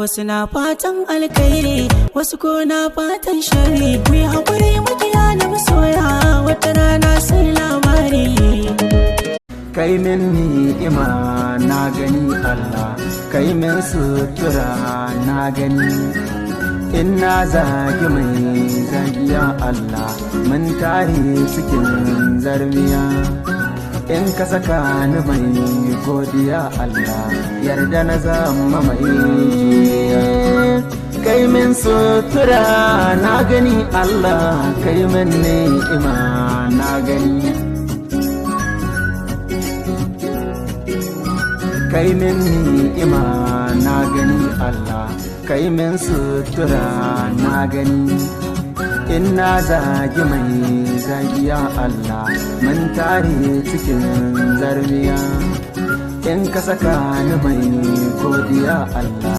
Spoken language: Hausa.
wasu na fatan alkhairi wasu ko na fatan shari. Ku yi haƙuri makiya na masoya wata rana sai labari. Kai min ni'ima na gani Allah, kai min sutura na gani. In na zagi mai zagiya Allah, mun tare cikin zarmiya. In ka saka ni mai godiya Allah, yarda na zama mai juriya. Kai min sutura na gani Allah, kai min ni'ima na gani. Kai min ni'ima na gani Allah, kai min sutura na gani. In na zagi mai zagiya Allah, mun tare cikin zarmiya. In ka saka ni mai godiya Allah.